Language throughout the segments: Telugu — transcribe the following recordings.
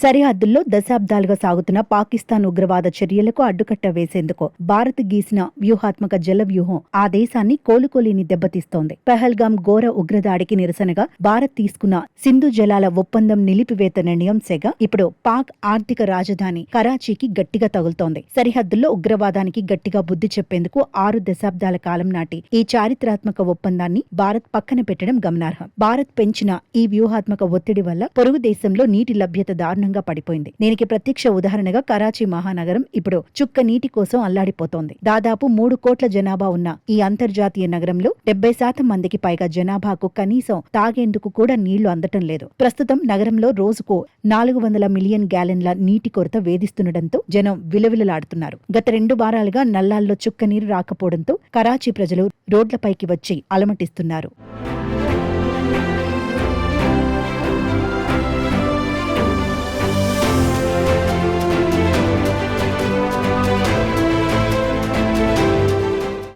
సరిహద్దుల్లో దశాబ్దాలుగా సాగుతున్న పాకిస్తాన్ ఉగ్రవాద చర్యలకు అడ్డుకట్ట వేసేందుకు భారత్ గీసిన వ్యూహాత్మక జల వ్యూహం ఆ దేశాన్ని కోలుకోలేని దెబ్బతీస్తోంది. పెహల్గాం ఘోర ఉగ్రదాడికి నిరసనగా భారత్ తీసుకున్న సింధు జలాల ఒప్పందం నిలిపివేత నిర్ణయం సెగ ఇప్పుడు పాక్ ఆర్థిక రాజధాని కరాచీకి గట్టిగా తగులుతోంది. సరిహద్దుల్లో ఉగ్రవాదానికి గట్టిగా బుద్ధి చెప్పేందుకు 6 దశాబ్దాల కాలం నాటి ఈ చారిత్రాత్మక ఒప్పందాన్ని భారత్ పక్కన పెట్టడం గమనార్హం. భారత్ పెంచిన ఈ వ్యూహాత్మక ఒత్తిడి వల్ల పొరుగు దేశంలో నీటి లభ్యత దారుణంగా పడిపోయింది. దీనికి ప్రత్యక్ష ఉదాహరణగా కరాచీ మహానగరం ఇప్పుడు చుక్క నీటి కోసం అల్లాడిపోతోంది. దాదాపు 3 కోట్ల జనాభా ఉన్న ఈ అంతర్జాతీయ నగరంలో 70% మందికి పైగా జనాభాకు కనీసం తాగేందుకు కూడా నీళ్లు అందటం లేదు. ప్రస్తుతం నగరంలో రోజుకు 400 మిలియన్ గ్యాలన్ల నీటి కొరత వేధిస్తుండటంతో జనం విలవిలలాడుతున్నారు. గత 2 వారాలుగా నల్లాల్లో చుక్క నీరు రాకపోవడంతో కరాచీ ప్రజలు రోడ్లపైకి వచ్చి అలమటిస్తున్నారు.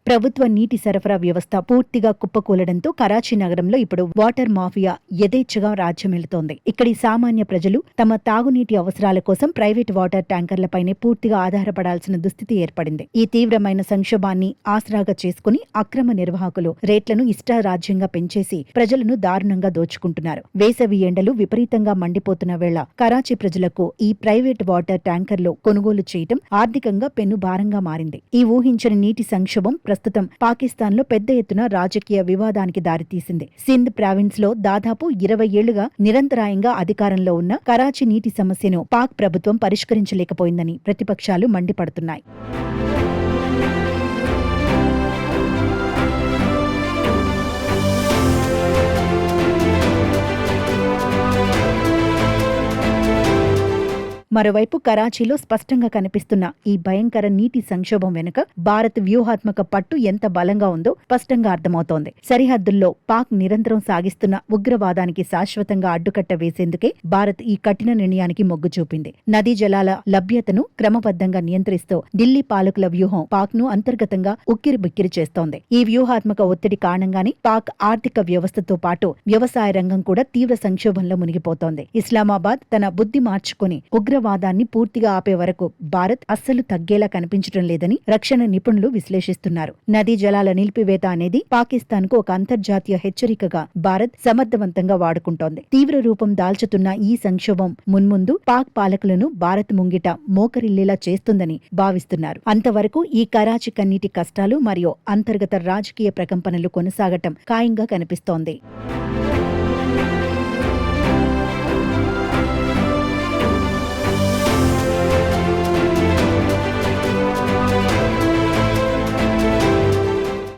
ప్రభుత్వ నీటి సరఫరా వ్యవస్థ పూర్తిగా కుప్పకూలడంతో కరాచీ నగరంలో ఇప్పుడు వాటర్ మాఫియా యథేచ్ఛగా రాజ్యమేలుతోంది. ఇక్కడి సామాన్య ప్రజలు తమ తాగునీటి అవసరాల కోసం ప్రైవేట్ వాటర్ ట్యాంకర్లపైనే పూర్తిగా ఆధారపడాల్సిన దుస్థితి ఏర్పడింది. ఈ తీవ్రమైన సంక్షోభాన్ని ఆసరాగా చేసుకుని అక్రమ నిర్వాహకులు రేట్లను ఇష్టారాజ్యంగా పెంచేసి ప్రజలను దారుణంగా దోచుకుంటున్నారు. వేసవి ఎండలు విపరీతంగా మండిపోతున్న వేళ కరాచీ ప్రజలకు ఈ ప్రైవేట్ వాటర్ ట్యాంకర్లు కొనుగోలు చేయటం ఆర్థికంగా పెనుభారంగా మారింది. ఈ ఊహించని నీటి సంక్షోభం ప్రస్తుతం పాకిస్తాన్లో పెద్ద ఎత్తున రాజకీయ వివాదానికి దారితీసింది. సింధ్ ప్రావిన్స్ లో దాదాపు 20 ఏళ్లుగా నిరంతరాయంగా అధికారంలో ఉన్న కరాచీ నీటి సమస్యను పాక్ ప్రభుత్వం పరిష్కరించలేకపోయిందని ప్రతిపక్షాలు మండిపడుతున్నాయి. మరోవైపు కరాచీలో స్పష్టంగా కనిపిస్తున్న ఈ భయంకర నీటి సంక్షోభం వెనుక భారత్ వ్యూహాత్మక పట్టు ఎంత బలంగా ఉందో స్పష్టంగా అర్థమవుతోంది. సరిహద్దుల్లో పాక్ నిరంతరం సాగిస్తున్న ఉగ్రవాదానికి శాశ్వతంగా అడ్డుకట్ట వేసేందుకే భారత్ ఈ కఠిన నిర్ణయానికి మొగ్గు చూపింది. నదీ జలాల లభ్యతను క్రమబద్ధంగా నియంత్రిస్తూ ఢిల్లీ పాలకుల వ్యూహం పాక్ ను అంతర్గతంగా ఉక్కిరిబిక్కిరి చేస్తోంది. ఈ వ్యూహాత్మక ఒత్తిడి కారణంగానే పాక్ ఆర్థిక వ్యవస్థతో పాటు వ్యవసాయ రంగం కూడా తీవ్ర సంక్షోభంలో మునిగిపోతోంది. ఇస్లామాబాద్ తన బుద్ధి మార్చుకుని ఉగ్రవాదాన్ని పూర్తిగా ఆపే వరకు భారత్ అస్సలు తగ్గేలా కనిపించడం లేదని రక్షణ నిపుణులు విశ్లేషిస్తున్నారు. నదీ జలాల నిలిపివేత అనేది పాకిస్తాన్ కు ఒక అంతర్జాతీయ హెచ్చరికగా భారత్ సమర్థవంతంగా వాడుకుంటోంది. తీవ్ర రూపం దాల్చుతున్న ఈ సంక్షోభం మున్ముందు పాక్ పాలకులను భారత్ ముంగిట మోకరిల్లేలా చేస్తుందని భావిస్తున్నారు. అంతవరకు ఈ కరాచీ కన్నీటి కష్టాలు మరియు అంతర్గత రాజకీయ ప్రకంపనలు కొనసాగటం ఖాయంగా కనిపిస్తోంది.